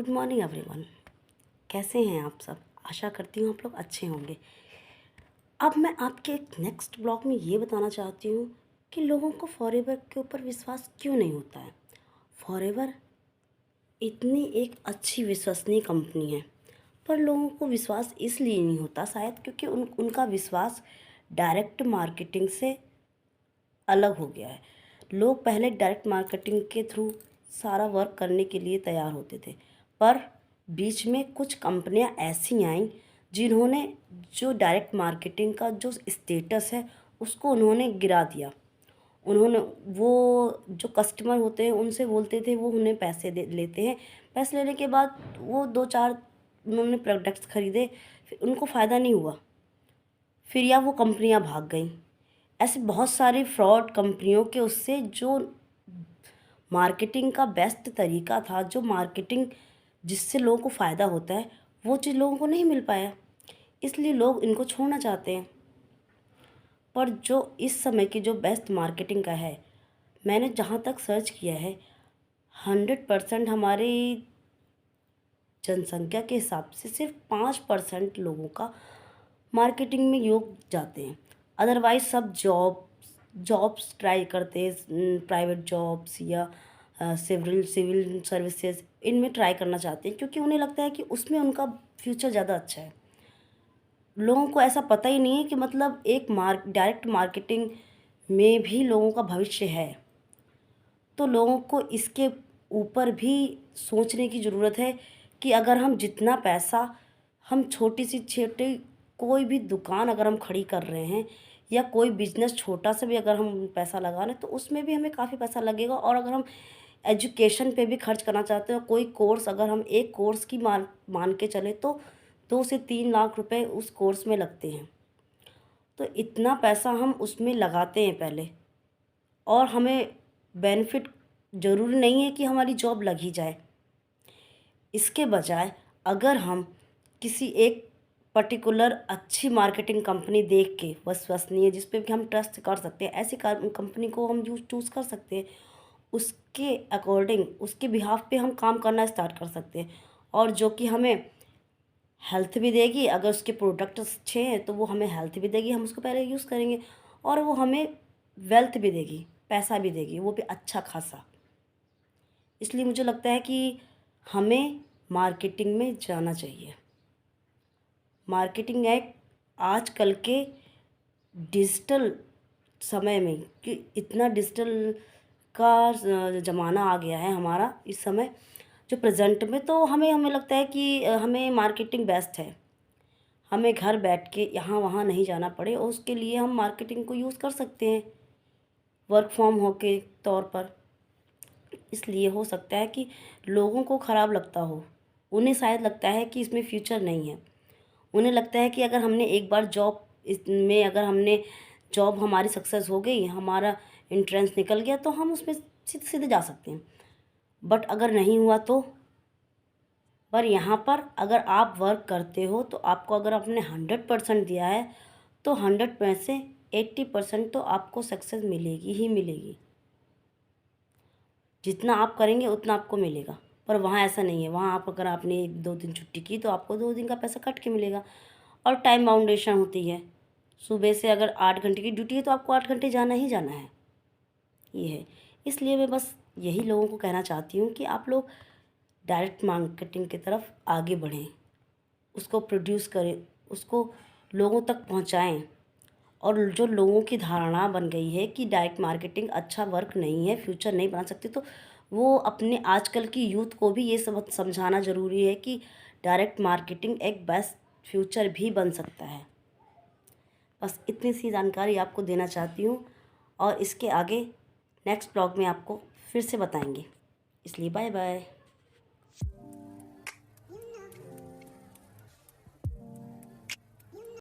Good morning everyone. कैसे हैं आप सब? आशा करती हूँ आप लोग अच्छे होंगे। अब मैं आपके एक नेक्स्ट ब्लॉग में ये बताना चाहती हूँ कि लोगों को फॉरएवर के ऊपर विश्वास क्यों नहीं होता है। फॉरएवर इतनी एक अच्छी विश्वसनीय कंपनी है, पर लोगों को विश्वास इसलिए नहीं होता शायद क्योंकि उनका विश्वास डायरेक्ट मार्केटिंग से अलग हो गया है। लोग पहले डायरेक्ट मार्केटिंग के थ्रू सारा वर्क करने के लिए तैयार होते थे, पर बीच में कुछ कंपनियां ऐसी आईं जिन्होंने जो डायरेक्ट मार्केटिंग का जो स्टेटस है उसको उन्होंने गिरा दिया। उन्होंने वो जो कस्टमर होते हैं उनसे बोलते थे, वो उन्हें पैसे दे लेते हैं। पैसे लेने के बाद वो 2-4 उन्होंने प्रोडक्ट्स खरीदे, फिर उनको फ़ायदा नहीं हुआ, फिर या वो कंपनियां भाग गईं। ऐसे बहुत सारी फ्रॉड कंपनियों के उससे जो मार्केटिंग का बेस्ट तरीका था, जो मार्केटिंग जिससे लोगों को फ़ायदा होता है, वो चीज़ लोगों को नहीं मिल पाया, इसलिए लोग इनको छोड़ना चाहते हैं। पर जो इस समय की जो बेस्ट मार्केटिंग का है, मैंने जहाँ तक सर्च किया है 100% हमारी जनसंख्या के हिसाब से सिर्फ 5% लोगों का मार्केटिंग में योग जाते हैं। अदरवाइज़ सब जॉब्स ट्राई करते हैं, प्राइवेट जॉब्स या सिविल सर्विसेज इनमें ट्राई करना चाहते हैं, क्योंकि उन्हें लगता है कि उसमें उनका फ्यूचर ज़्यादा अच्छा है। लोगों को ऐसा पता ही नहीं है कि मतलब एक डायरेक्ट मार्केटिंग में भी लोगों का भविष्य है। तो लोगों को इसके ऊपर भी सोचने की ज़रूरत है कि अगर हम जितना पैसा हम छोटी कोई भी दुकान अगर हम खड़ी कर रहे हैं या कोई बिजनेस छोटा सा भी अगर हम पैसा लगा रहे हैं तो उसमें भी हमें काफ़ी पैसा लगेगा। और अगर हम एजुकेशन पे भी खर्च करना चाहते हो, कोई कोर्स अगर हम एक कोर्स की मान के चले तो 2 से 3 लाख रुपए उस कोर्स में लगते हैं। तो इतना पैसा हम उसमें लगाते हैं पहले, और हमें बेनिफिट ज़रूरी नहीं है कि हमारी जॉब लग ही जाए। इसके बजाय अगर हम किसी एक पर्टिकुलर अच्छी मार्केटिंग कंपनी देख के, विश्वसनीय, जिस पे भी हम ट्रस्ट कर सकते हैं, ऐसी कंपनी को हम चूज़ कर सकते हैं। उसके अकॉर्डिंग, उसके बिहाफ पे हम काम करना स्टार्ट कर सकते हैं, और जो कि हमें हेल्थ भी देगी। अगर उसके प्रोडक्ट अच्छे हैं तो वो हमें हेल्थ भी देगी, हम उसको पहले यूज़ करेंगे, और वो हमें वेल्थ भी देगी, पैसा भी देगी, वो भी अच्छा खासा। इसलिए मुझे लगता है कि हमें मार्केटिंग में जाना चाहिए। मार्केटिंग एक आजकल के डिजिटल समय में, कि इतना डिजिटल का ज़माना आ गया है हमारा इस समय जो प्रेजेंट में, तो हमें लगता है कि हमें मार्केटिंग बेस्ट है। हमें घर बैठ के यहाँ वहाँ नहीं जाना पड़े, और उसके लिए हम मार्केटिंग को यूज़ कर सकते हैं वर्क फ्रॉम होम के तौर पर। इसलिए हो सकता है कि लोगों को ख़राब लगता हो, उन्हें शायद लगता है कि इसमें फ्यूचर नहीं है। उन्हें लगता है कि अगर हमने एक बार इसमें अगर हमने जॉब हमारी सक्सेस हो गई, हमारा एंट्रेंस निकल गया, तो हम उसमें सीधे सीधे जा सकते हैं। बट अगर नहीं हुआ तो, पर यहाँ पर अगर आप वर्क करते हो तो आपको, अगर आपने 100% दिया है तो 100 में से 80% तो आपको सक्सेस मिलेगी ही मिलेगी। जितना आप करेंगे उतना आपको मिलेगा। पर वहाँ ऐसा नहीं है। वहाँ आप अगर आपने 1-2 दिन छुट्टी की तो आपको 2 दिन का पैसा कट के मिलेगा, और टाइम बाउंडेशन होती है। सुबह से अगर 8 घंटे की ड्यूटी है तो आपको 8 घंटे जाना ही जाना है, ये है। इसलिए मैं बस यही लोगों को कहना चाहती हूँ कि आप लोग डायरेक्ट मार्केटिंग की तरफ आगे बढ़ें, उसको प्रोड्यूस करें, उसको लोगों तक पहुँचाएँ। और जो लोगों की धारणा बन गई है कि डायरेक्ट मार्केटिंग अच्छा वर्क नहीं है, फ्यूचर नहीं बना सकते, तो वो अपने आजकल की यूथ को भी ये सब समझाना ज़रूरी है कि डायरेक्ट मार्केटिंग एक बेस्ट फ्यूचर भी बन सकता है। बस इतनी सी जानकारी आपको देना चाहती हूँ, और इसके आगे नेक्स्ट ब्लॉग में आपको फिर से बताएंगे। इसलिए बाय बाय।